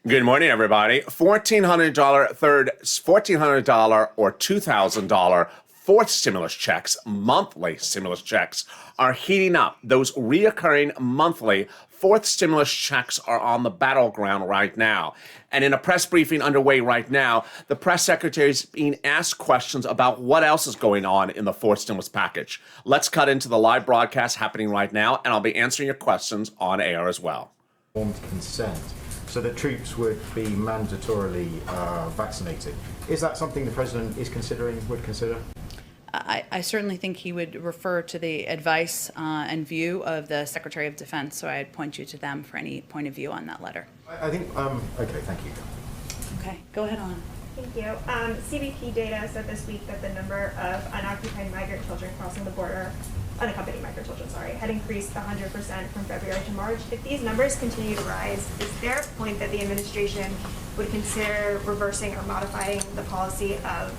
Good morning, everybody. $1,400 or $2,000 fourth stimulus checks, monthly stimulus checks, are heating up. Those reoccurring monthly fourth stimulus checks are on the battleground right now. And in a press briefing underway right now, the press secretary is being asked questions about what else is going on in the fourth stimulus package. Let's cut into the live broadcast happening right now, and I'll be answering your questions on air as well. Informed consent, so that troops would be mandatorily vaccinated. Is that something the president is considering, would consider? I certainly think he would refer to the advice and view of the Secretary of Defense, so I'd point you to them for any point of view on that letter. I think, okay, thank you. Okay, go ahead on. Thank you. CBP data said this week that the number of unoccupied migrant children crossing the border, unaccompanied migrant children, had increased 100% from February to March. If these numbers continue to rise, is there a point that the administration would consider reversing or modifying the policy of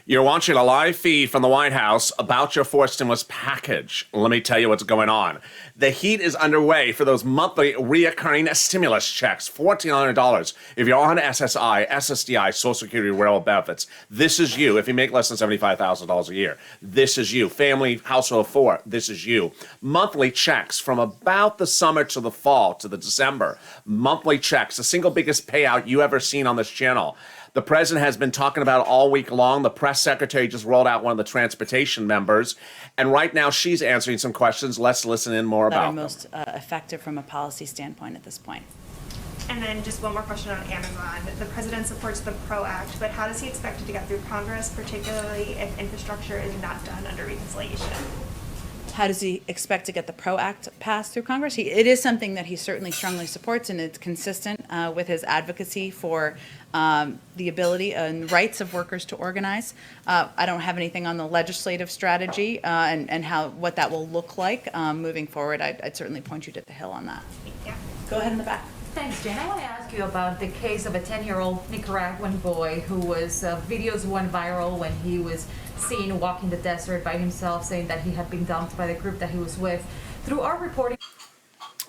You're watching a live feed from the White House about your fourth stimulus package. Let me tell you what's going on. The heat is underway for those monthly reoccurring stimulus checks, $1,400. If you're on SSI, SSDI, Social Security, rural benefits, this is you. If you make less than $75,000 a year, this is you. Family, household of four, this is you. Monthly checks from about the summer to the fall to the December. Monthly checks, the single biggest payout you ever seen on this channel. The president has been talking about it all week long. The press secretary just rolled out one of the transportation members. And right now she's answering some questions. Let's listen in more about them. Most effective from a policy standpoint at this point. And then just one more question on Amazon. The president supports the PRO Act, but how does he expect it to get through Congress, particularly if infrastructure is not done under reconciliation? How does he expect to get the PRO Act passed through Congress? It is something that he certainly strongly supports, and it's consistent with his advocacy for the ability and rights of workers to organize. I don't have anything on the legislative strategy and what that will look like moving forward. I'd certainly point you to the Hill on that. Yeah. Go ahead in the back. Thanks, Jen. I want to ask you about the case of a 10-year-old Nicaraguan boy who was, videos went viral when he was seen walking the desert by himself, saying that he had been dumped by the group that he was with. Through our reporting...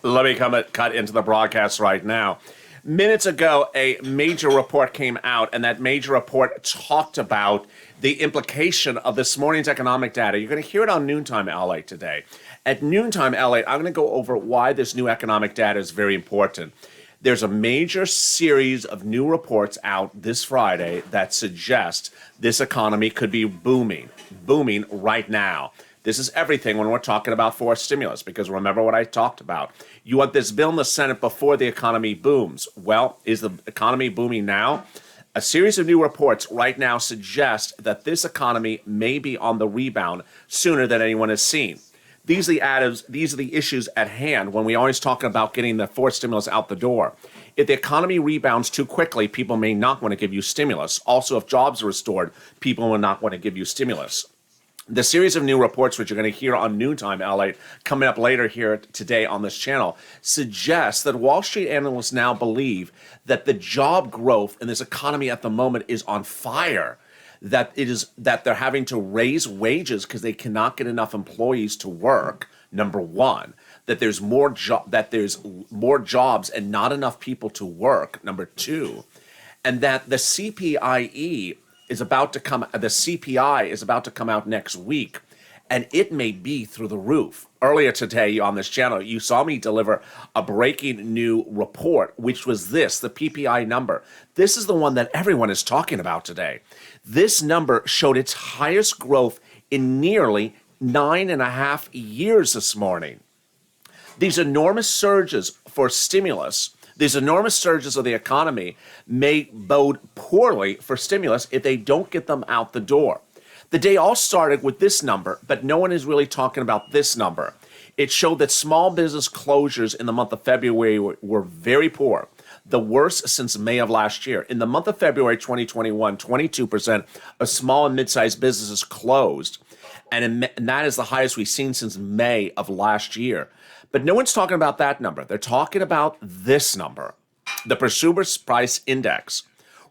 Let me cut into the broadcast right now. Minutes ago, a major report came out, and that major report talked about the implication of this morning's economic data. You're going to hear it on Noontime LA today. At Noontime LA, I'm going to go over why this new economic data is very important. There's a major series of new reports out this Friday that suggest this economy could be booming right now. This is everything when we're talking about fourth stimulus, because remember what I talked about. You want this bill in the Senate before the economy booms. Well, is the economy booming now? A series of new reports right now suggest that this economy may be on the rebound sooner than anyone has seen. These are the issues at hand when we always talk about getting the fourth stimulus out the door. If the economy rebounds too quickly, people may not want to give you stimulus. Also, if jobs are restored, people will not want to give you stimulus. The series of new reports, which you're going to hear on Noontime LA, coming up later here today on this channel, suggests that Wall Street analysts now believe that the job growth in this economy at the moment is on fire. That they're having to raise wages because they cannot get enough employees to work. Number one, that there's more jobs and not enough people to work. Number two, and that the CPI is about to come out next week, and it may be through the roof. Earlier today on this channel, you saw me deliver a breaking new report, which was the PPI number. This is the one that everyone is talking about today. This number showed its highest growth in nearly 9.5 years this morning. These enormous surges for stimulus, these enormous surges of the economy may bode poorly for stimulus if they don't get them out the door. The day all started with this number, but no one is really talking about this number. It showed that small business closures in the month of February were very poor, the worst since May of last year. In the month of February 2021, 22% of small and mid-sized businesses closed, and that is the highest we've seen since May of last year. But no one's talking about that number. They're talking about this number, the Consumer Price Index.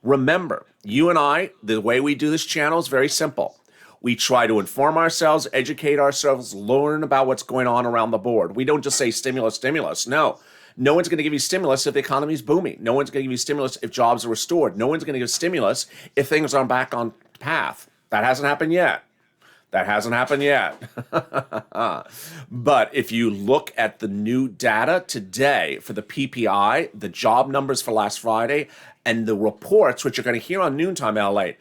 Remember, you and I, the way we do this channel is very simple. We try to inform ourselves, educate ourselves, learn about what's going on around the board. We don't just say stimulus, stimulus. No. No one's going to give you stimulus if the economy is booming. No one's going to give you stimulus if jobs are restored. No one's going to give stimulus if things are back on path. That hasn't happened yet. That hasn't happened yet. But if you look at the new data today for the PPI, the job numbers for last Friday, and the reports, which you're going to hear on Noontime LA,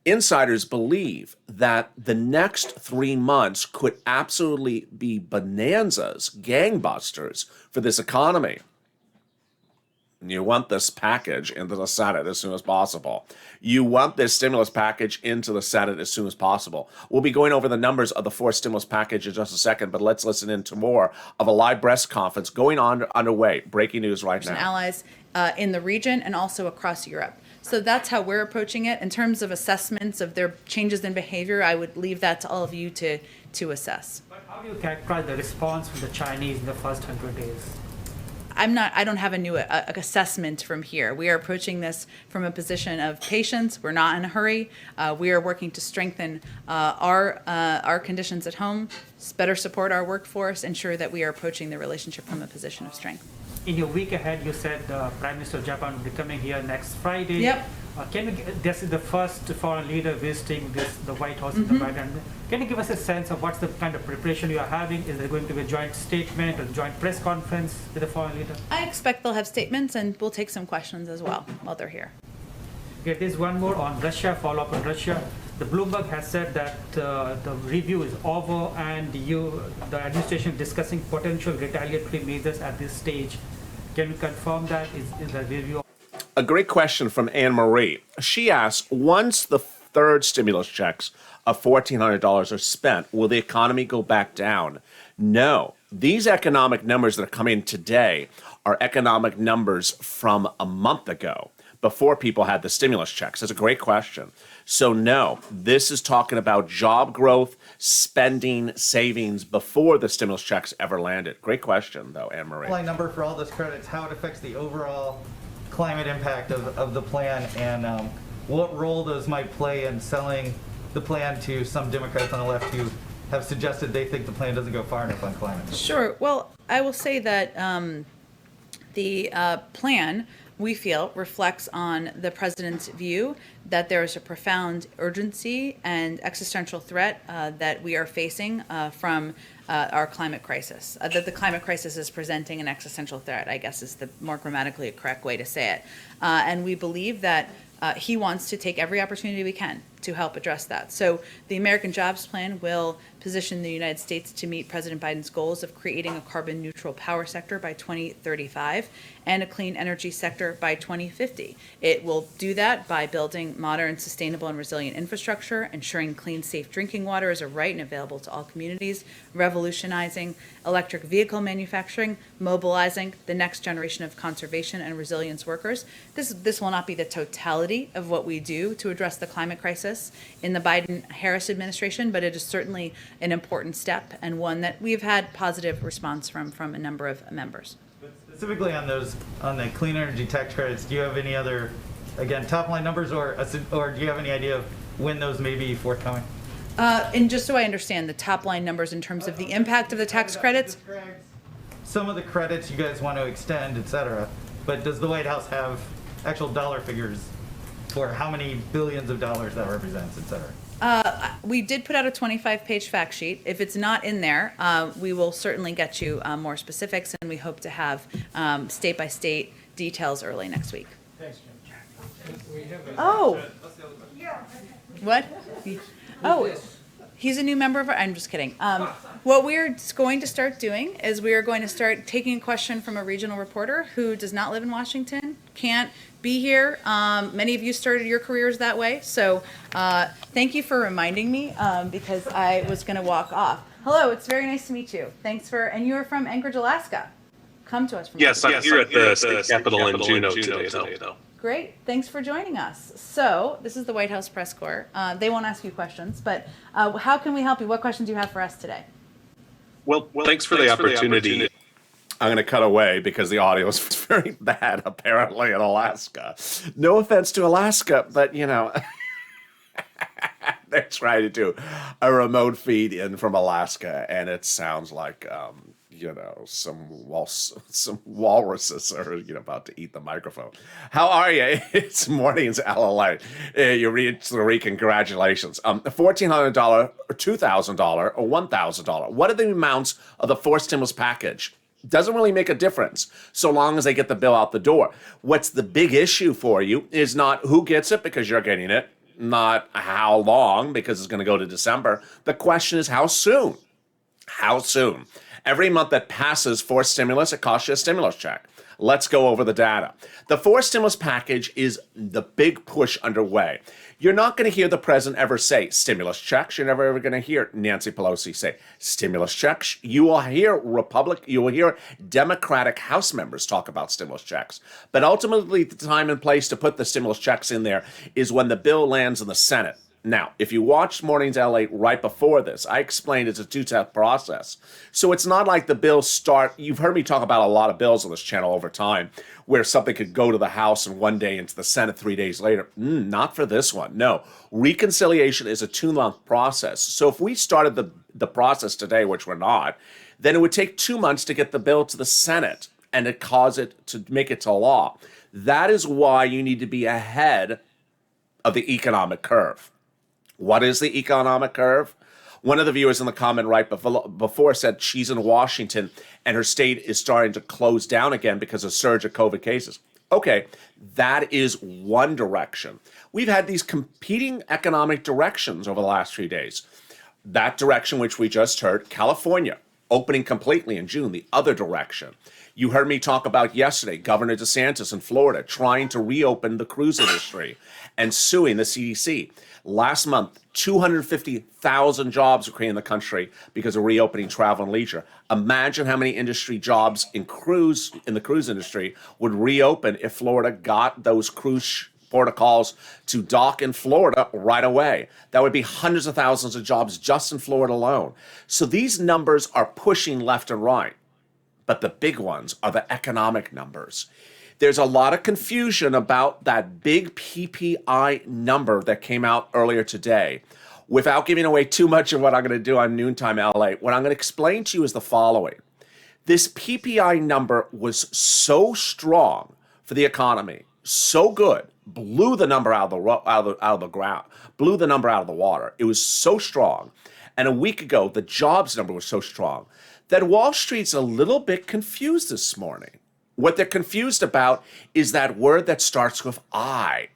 insiders believe that the next 3 months could absolutely be bonanzas, gangbusters for this economy. You want this package into the Senate as soon as possible. You want this stimulus package into the Senate as soon as possible. We'll be going over the numbers of the 4th stimulus package in just a second, but let's listen in to more of a live press conference going on underway. Breaking news right now. Allies in the region and also across Europe. So that's how we're approaching it. In terms of assessments of their changes in behavior, I would leave that to all of you to assess. But how do you characterize the response from the Chinese in the first 100 days? I don't have a new assessment from here. We are approaching this from a position of patience. We're not in a hurry. We are working to strengthen our conditions at home, better support our workforce, ensure that we are approaching the relationship from a position of strength. In your week ahead, you said Prime Minister of Japan will be coming here next Friday. Yep. This is the first foreign leader visiting the White House in the Biden. Can you give us a sense of what's the kind of preparation you are having? Is there going to be a joint statement or joint press conference with the foreign leader? I expect they'll have statements, and we'll take some questions as well while they're here. Okay, there's one more on Russia, follow up on Russia. The Bloomberg has said that the review is over and the administration is discussing potential retaliatory measures at this stage. Can you confirm that? Is the review? A great question from Anne Marie. She asks, once the 3rd stimulus checks of $1,400 are spent, will the economy go back down? No. These economic numbers that are coming today are economic numbers from a month ago, before people had the stimulus checks. That's a great question. So no, this is talking about job growth, spending, savings before the stimulus checks ever landed. Great question, though, Anne Marie. Line number for all those credits, how it affects the overall climate impact of the plan, and what role those might play in selling the plan to some Democrats on the left who have suggested they think the plan doesn't go far enough on climate. Sure. Well, I will say that the plan, we feel, reflects on the president's view that there is a profound urgency and existential threat that we are facing from our climate crisis. That the climate crisis is presenting an existential threat, I guess, is the more grammatically correct way to say it. And we believe that he wants to take every opportunity we can to help address that. So the American Jobs Plan will position the United States to meet President Biden's goals of creating a carbon neutral power sector by 2035 and a clean energy sector by 2050. It will do that by building modern, sustainable, and resilient infrastructure, ensuring clean, safe drinking water is a right and available to all communities, revolutionizing electric vehicle manufacturing, mobilizing the next generation of conservation and resilience workers. This will not be the totality of what we do to address the climate crisis in the Biden-Harris administration, but it is certainly an important step and one that we've had positive response from a number of members. But specifically on the clean energy tax credits, do you have any other, again, top line numbers, or do you have any idea of when those may be forthcoming? And just so I understand the top line numbers in terms of the impact of the tax credits. Some of the credits you guys want to extend, et cetera, but does the White House have actual dollar figures for how many billions of dollars that represents, et cetera? We did put out a 25-page fact sheet. If it's not in there, we will certainly get you more specifics, and we hope to have state-by-state details early next week. Thanks, Jim. Oh. What? Oh, he's a new member of our, I'm just kidding. What we're going to start doing is we are going to start taking a question from a regional reporter who does not live in Washington, can't be here. Many of you started your careers that way. So thank you for reminding me because I was going to walk off. Hello, it's very nice to meet you. Thanks for, and you are from Anchorage, Alaska. Come to us from Yes, I'm here at the state capitol in Juneau today, though. Great. Thanks for joining us. So this is the White House press corps. They won't ask you questions, but how can we help you? What questions do you have for us today? Well, thanks for the opportunity. I'm going to cut away because the audio is very bad, apparently, in Alaska. No offense to Alaska, but, you know, they're trying to do a remote feed in from Alaska, and it sounds like some walruses are about to eat the microphone. How are you? It's morning's LALATE. You read three. Congratulations. $1,400, or $2,000, or $1,000. What are the amounts of the fourth stimulus package? Doesn't really make a difference so long as they get the bill out the door. What's the big issue for you is not who gets it because you're getting it, not how long because it's going to go to December. The question is how soon. How soon? Every month that passes for stimulus, it costs you a stimulus check. Let's go over the data. The fourth stimulus package is the big push underway. You're not going to hear the president ever say stimulus checks. You're never ever going to hear Nancy Pelosi say stimulus checks. You will hear Democratic House members talk about stimulus checks. But ultimately, the time and place to put the stimulus checks in there is when the bill lands in the Senate. Now, if you watched Morning's LA right before this, I explained it's a two-step process. So it's not like the bills start. You've heard me talk about a lot of bills on this channel over time where something could go to the House in one day and to the Senate 3 days later. Not for this one. No. Reconciliation is a 2-month process. So if we started the process today, which we're not, then it would take 2 months to get the bill to the Senate and to cause it to make it to law. That is why you need to be ahead of the economic curve. What is the economic curve? One of the viewers in the comment right before said she's in Washington and her state is starting to close down again because of surge of COVID cases. Okay, that is one direction. We've had these competing economic directions over the last few days. That direction, which we just heard, California, opening completely in June, the other direction. You heard me talk about yesterday, Governor DeSantis in Florida trying to reopen the cruise industry and suing the CDC. Last month, 250,000 jobs were created in the country because of reopening travel and leisure. Imagine how many industry jobs in the cruise industry would reopen if Florida got those cruise protocols to dock in Florida right away. That would be hundreds of thousands of jobs just in Florida alone. So these numbers are pushing left and right. But the big ones are the economic numbers. There's a lot of confusion about that big PPI number that came out earlier today. Without giving away too much of what I'm going to do on Noontime LA, what I'm going to explain to you is the following. This PPI number was so strong for the economy, so good, blew the number out of the ground, blew the number out of the water. It was so strong. And a week ago, the jobs number was so strong that Wall Street's a little bit confused this morning. What they're confused about is that word that starts with I.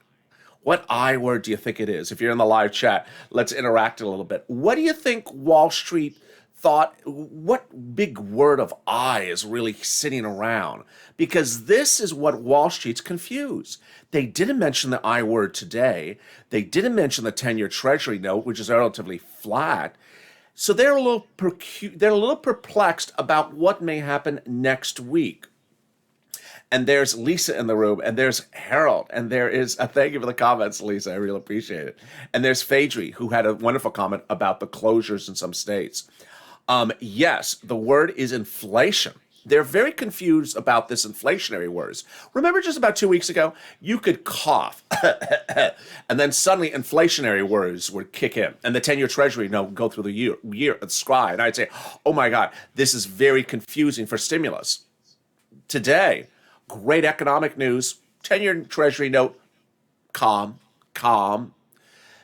What I word do you think it is? If you're in the live chat, let's interact a little bit. What do you think Wall Street thought? What big word of I is really sitting around? Because this is what Wall Street's confused. They didn't mention the I word today. They didn't mention the 10-year Treasury note, which is relatively flat. So they're a little perplexed about what may happen next week. And there's Lisa in the room, and there's Harold, and there is thank you for the comments, Lisa. I really appreciate it. And there's Phaedre, who had a wonderful comment about the closures in some states. Yes, the word is inflation. They're very confused about this inflationary words. Remember just about 2 weeks ago, you could cough, and then suddenly inflationary words would kick in, and the 10-year Treasury note would go through the year sky, and I'd say, oh my God, this is very confusing for stimulus. Today, great economic news, 10-year Treasury note, calm.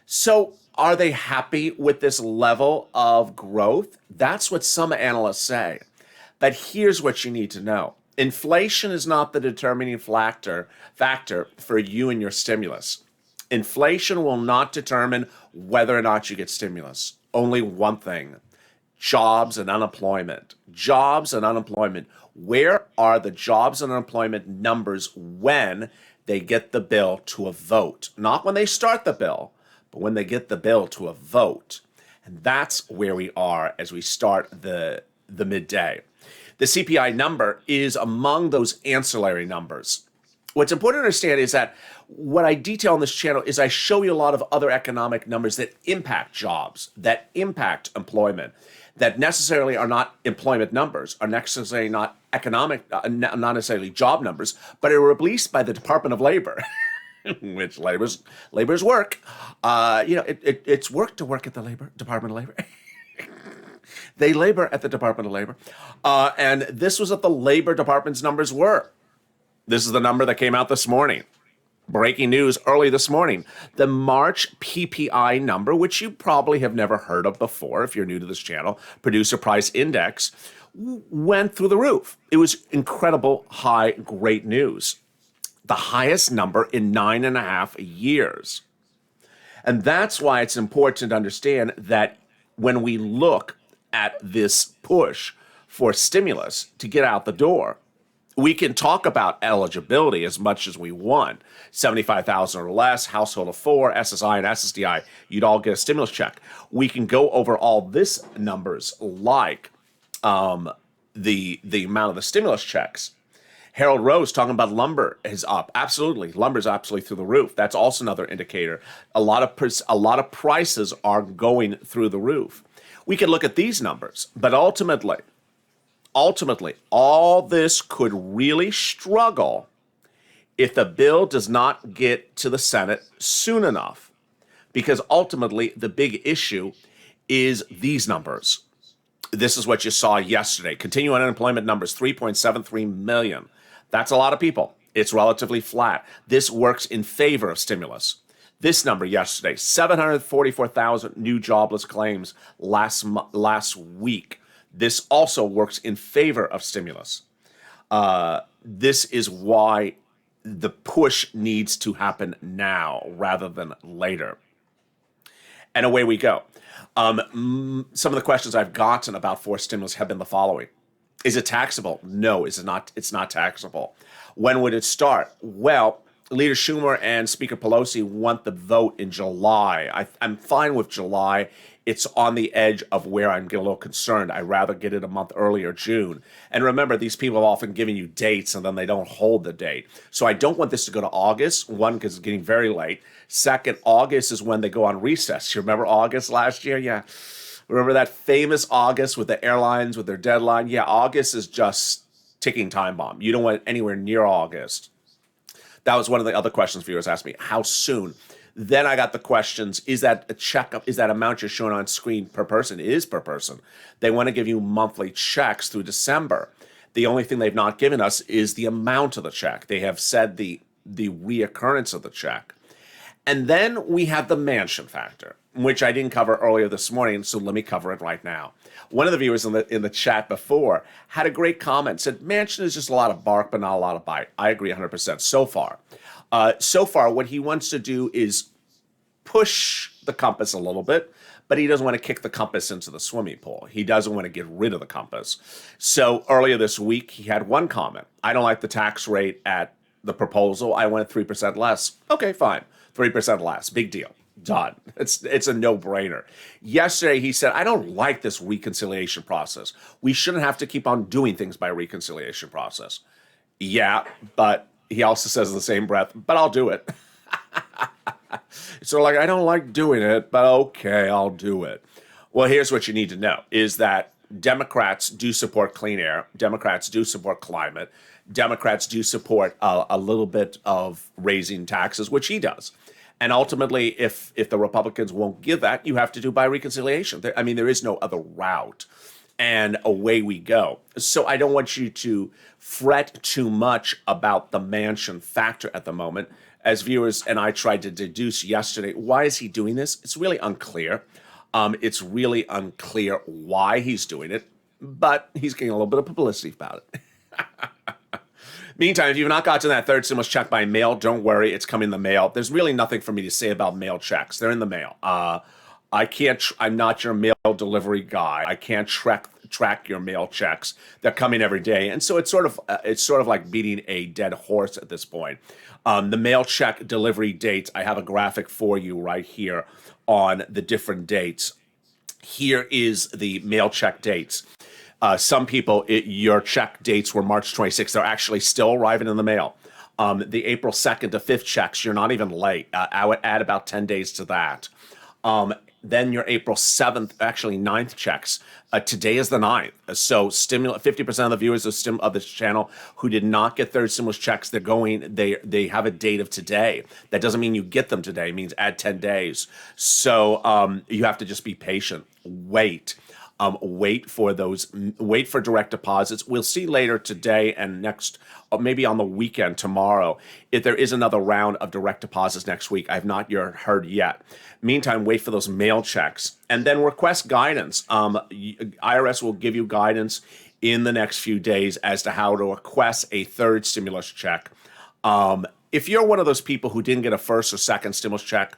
So are they happy with this level of growth? That's what some analysts say. But here's what you need to know. Inflation is not the determining factor for you and your stimulus. Inflation will not determine whether or not you get stimulus. Only one thing, jobs and unemployment. Jobs and unemployment. Where are the jobs and unemployment numbers when they get the bill to a vote? Not when they start the bill, but when they get the bill to a vote. And that's where we are as we start the midday. The CPI number is among those ancillary numbers. What's important to understand is that what I detail on this channel is I show you a lot of other economic numbers that impact jobs, that impact employment, that necessarily are not employment numbers, are necessarily not economic, not necessarily job numbers, but are released by the Department of Labor, which labor's work. It's work to work at the Department of Labor. They labor at the Department of Labor. And this was what the Labor Department's numbers were. This is the number that came out this morning. Breaking news early this morning. The March PPI number, which you probably have never heard of before if you're new to this channel, Producer Price Index, went through the roof. It was incredible, high, great news. The highest number in 9.5 years. And that's why it's important to understand that when we look at this push for stimulus to get out the door, we can talk about eligibility as much as we want. 75,000 or less, household of 4, SSI and SSDI, you'd all get a stimulus check. We can go over all this numbers like the amount of the stimulus checks. Harold Rose talking about lumber is up. Absolutely. Lumber's absolutely through the roof. That's also another indicator. A lot of prices are going through the roof. We could look at these numbers, but ultimately, all this could really struggle if the bill does not get to the Senate soon enough. Because ultimately, the big issue is these numbers. This is what you saw yesterday. Continuing unemployment numbers, 3.73 million. That's a lot of people. It's relatively flat. This works in favor of stimulus. This number yesterday, 744,000 new jobless claims last week. This also works in favor of stimulus. This is why the push needs to happen now rather than later. And away we go. Some of the questions I've gotten about forced stimulus have been the following. Is it taxable? No, it's not taxable. When would it start? Well, Leader Schumer and Speaker Pelosi want the vote in July. I'm fine with July. It's on the edge of where I'm getting a little concerned. I'd rather get it a month earlier, June. And remember, these people have often given you dates and then they don't hold the date. So I don't want this to go to August. One, because it's getting very late. Second, August is when they go on recess. You remember August last year? Yeah. Remember that famous August with the airlines with their deadline? Yeah, August is just ticking time bomb. You don't want it anywhere near August. That was one of the other questions viewers asked me. How soon? Then I got the questions, is that a checkup? Is that amount you're showing on screen per person? It is per person. They want to give you monthly checks through December. The only thing they've not given us is the amount of the check. They have said the reoccurrence of the check. And then we have the Manchin factor, which I didn't cover earlier this morning, so let me cover it right now. One of the viewers in the chat before had a great comment, said Manchin is just a lot of bark but not a lot of bite. I agree 100% so far. So far, what he wants to do is push the compass a little bit, but he doesn't want to kick the compass into the swimming pool. He doesn't want to get rid of the compass. So earlier this week, he had one comment. I don't like the tax rate at the proposal. I want 3% less. Okay, fine. 3% less. Big deal. Done. It's a no-brainer. Yesterday, he said, I don't like this reconciliation process. We shouldn't have to keep on doing things by reconciliation process. Yeah, but he also says in the same breath, but I'll do it. So like, I don't like doing it, but okay, I'll do it. Well, here's what you need to know, is that Democrats do support clean air. Democrats do support climate. Democrats do support a little bit of raising taxes, which he does. And ultimately, if the Republicans won't give that, you have to do by reconciliation. There is no other route. And away we go. So I don't want you to fret too much about the Manchin factor at the moment. As viewers and I tried to deduce yesterday, why is he doing this? It's really unclear. It's really unclear why he's doing it, but he's getting a little bit of publicity about it. Meantime, if you've not gotten that third stimulus check by mail, don't worry, it's coming in the mail. There's really nothing for me to say about mail checks. They're in the mail. I'm not your mail delivery guy. I can't track your mail checks. They're coming every day, and so it's sort of like beating a dead horse at this point. The mail check delivery dates. I have a graphic for you right here on the different dates. Here is the mail check dates. Some people, your check dates were March 26th. They're actually still arriving in the mail. The April 2nd to 5th checks, you're not even late. I would add about 10 days to that. Then your April 7th, actually 9th checks. Today is the 9th. So 50% of the viewers of this channel who did not get third stimulus checks, they have a date of today. That doesn't mean you get them today. It means add 10 days. So you have to just be patient. Wait. Wait for direct deposits. We'll see later today and next, or maybe on the weekend tomorrow, if there is another round of direct deposits next week. I've not heard yet. Meantime, wait for those mail checks and then request guidance. IRS will give you guidance in the next few days as to how to request a third stimulus check. If you're one of those people who didn't get a first or second stimulus check,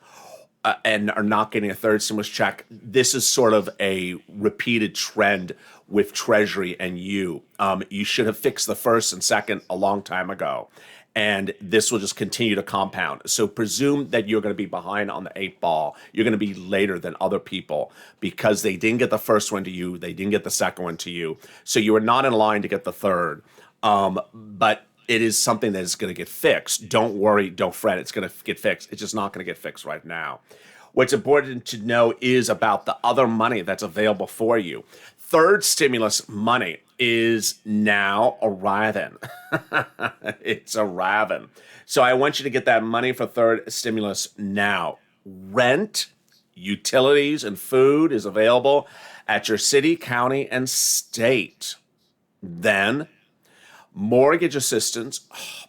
and are not getting a third stimulus check, this is sort of a repeated trend with Treasury and you. You should have fixed the first and second a long time ago, and this will just continue to compound. So presume that you're going to be behind on the 8 ball. You're going to be later than other people because they didn't get the first one to you, they didn't get the second one to you, so you are not in line to get the third. But it is something that is going to get fixed. Don't worry, don't fret, it's going to get fixed. It's just not going to get fixed right now. What's important to know is about the other money that's available for you. Third stimulus money is now arriving. It's arriving. So I want you to get that money for third stimulus now. Rent, utilities, and food is available at your city, county, and state. Then mortgage assistance,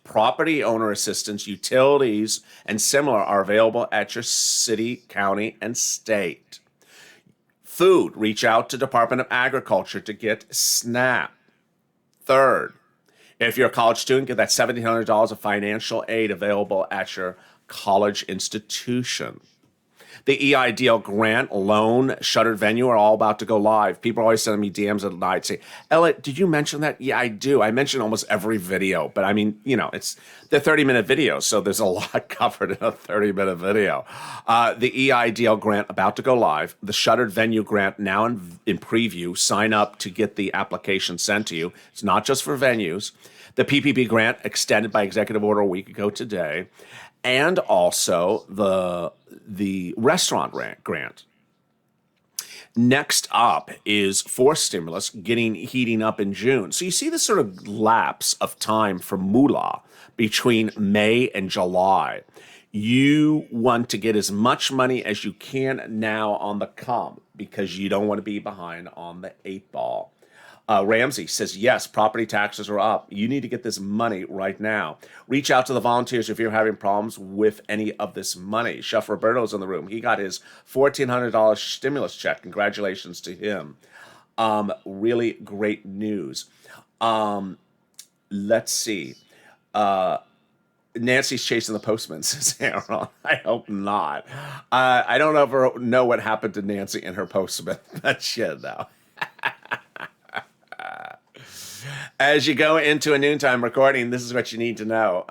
property owner assistance, utilities, and similar are available at your city, county, and state. Food, reach out to Department of Agriculture to get SNAP. Third, if you're a college student, get that $1,700 of financial aid available at your college institution. The EIDL grant, loan, shuttered venue are all about to go live. People are always sending me DMs at night saying, Elliot, did you mention that? Yeah, I do. I mention almost every video, but I mean, they're 30-minute videos, so there's a lot covered in a 30-minute video. The EIDL grant about to go live. The shuttered venue grant now in preview. Sign up to get the application sent to you. It's not just for venues. The PPP grant extended by executive order a week ago today. And also the restaurant grant. Next up is fourth stimulus heating up in June. So you see this sort of lapse of time for moolah between May and July. You want to get as much money as you can now on the come because you don't want to be behind on the 8 ball. Ramsey says, yes, property taxes are up. You need to get this money right now. Reach out to the volunteers if you're having problems with any of this money. Chef Roberto's in the room. He got his $1,400 stimulus check. Congratulations to him. Really great news. Let's see. Nancy's chasing the postman, says Aaron. I hope not. I don't know what happened to Nancy and her postman, but shit, though. As you go into a noontime recording, this is what you need to know.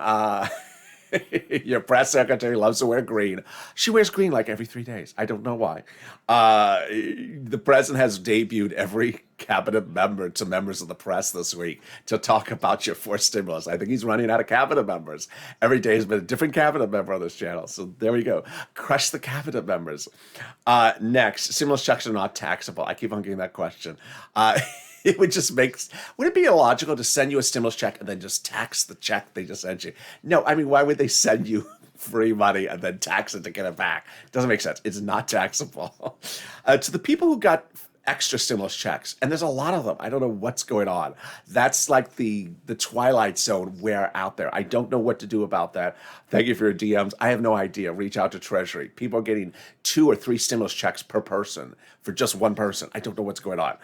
Your press secretary loves to wear green. She wears green like every 3 days. I don't know why. The president has debuted every cabinet member to members of the press this week to talk about your fourth stimulus. I think he's running out of cabinet members. Every day has been a different cabinet member on this channel. So there we go. Crush the cabinet members. Next, stimulus checks are not taxable. I keep on getting that question. It would it be illogical to send you a stimulus check and then just tax the check they just sent you? No, I mean, why would they send you free money and then tax it to get it back? It doesn't make sense. It's not taxable. To the people who got extra stimulus checks, and there's a lot of them. I don't know what's going on. That's like the Twilight Zone wear out there. I don't know what to do about that. Thank you for your DMs. I have no idea. Reach out to Treasury. People are getting 2 or 3 stimulus checks per person for just one person. I don't know what's going on.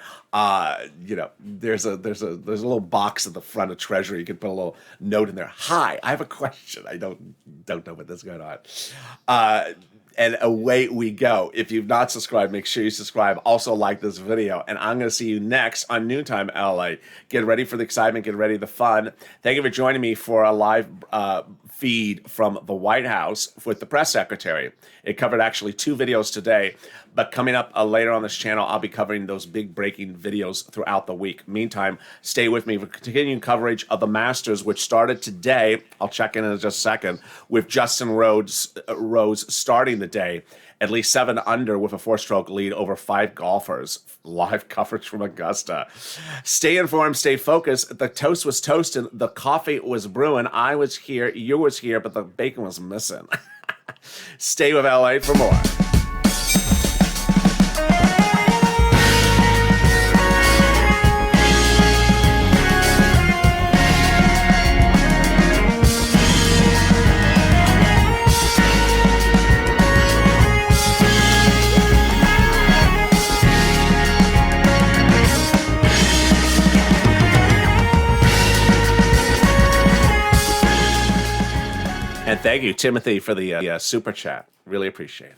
There's a little box at the front of Treasury. You can put a little note in there. Hi, I have a question. I don't know what's going on. And away we go. If you've not subscribed, make sure you subscribe. Also like this video. And I'm going to see you next on Noontime LA. Get ready for the excitement. Get ready for the fun. Thank you for joining me for a live feed from the White House with the press secretary. It covered actually 2 videos today. But coming up later on this channel, I'll be covering those big breaking videos throughout the week. Meantime, stay with me for continuing coverage of the Masters, which started today. I'll check in just a second, with Justin Rose starting the day, at least 7 under with a 4-stroke lead over 5 golfers. Live coverage from Augusta. Stay informed, stay focused. The toast was toasted. The coffee was brewing. I was here, you was here, but the bacon was missing. Stay with LA for more. And thank you, Timothy, for the super chat. Really appreciate it.